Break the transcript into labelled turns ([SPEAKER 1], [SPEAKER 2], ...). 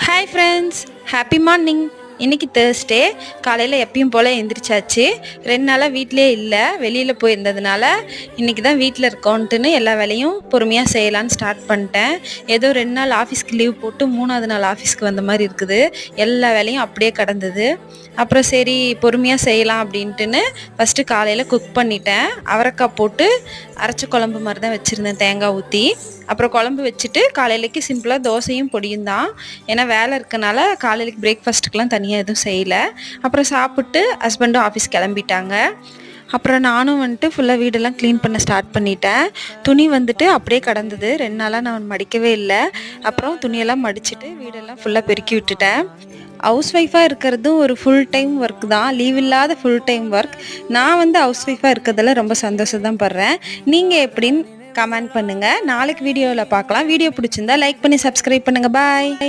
[SPEAKER 1] Hi friends, happy morning. இன்றைக்கி Thursday. காலையில் எப்பயும் போல் எழுந்திரிச்சாச்சு. 2 நாளாக வீட்டிலே இல்லை, வெளியில் போயிருந்ததுனால இன்றைக்கி தான் வீட்டில் இருக்கோன்ட்டுன்னு எல்லா வேலையும் பொறுமையாக செய்யலான்னு ஸ்டார்ட் பண்ணிட்டேன். ஏதோ 2 நாள் ஆஃபீஸ்க்கு லீவ் போட்டு 3ஆவது நாள் ஆஃபீஸ்க்கு வந்த மாதிரி இருக்குது. எல்லா வேலையும் அப்படியே கடந்தது. அப்புறம் சரி பொறுமையாக செய்யலாம் அப்படின்ட்டுன்னு ஃபஸ்ட்டு காலையில் குக் பண்ணிட்டேன். அவரைக்காய் போட்டு அரைச்ச குழம்பு மாதிரி தான் வச்சுருந்தேன், தேங்காய் ஊற்றி. அப்புறம் குழம்பு வச்சுட்டு காலையிலக்கு சிம்பிளாக தோசையும் பொடியும் தான். ஏன்னா வேலை இருக்கனால காலையிலக்கு பிரேக்ஃபாஸ்ட்டுக்கெலாம் தனியாக எதுவும் செய்யலை. அப்புறம் சாப்பிட்டு ஹஸ்பண்டும் ஆஃபீஸ் கிளம்பிட்டாங்க. அப்புறம் நானும் வந்துட்டு ஃபுல்லாக வீடெல்லாம் க்ளீன் பண்ண ஸ்டார்ட் பண்ணிட்டேன். துணி வந்துட்டு அப்படியே கடந்தது. 2 நாளாக நான் மடிக்கவே இல்லை. அப்புறம் துணியெல்லாம் மடிச்சுட்டு வீடெல்லாம் ஃபுல்லாக பெருக்கி விட்டுட்டேன். ஹவுஸ் ஒய்ஃபாக இருக்கிறதும் ஒரு ஃபுல் டைம் ஒர்க் தான், லீவ் இல்லாத ஃபுல் டைம் ஒர்க். நான் வந்து ஹவுஸ் ஒய்ஃபாக இருக்கிறதுல ரொம்ப சந்தோஷம் தான் படுறேன். நீங்கள் எப்படின்னு கமெண்ட் பண்ணுங்கள். நாளைக்கு வீடியோவில் பார்க்கலாம். வீடியோ பிடிச்சிருந்தா லைக் பண்ணி சப்ஸ்கிரைப் பண்ணுங்கள். பாய்.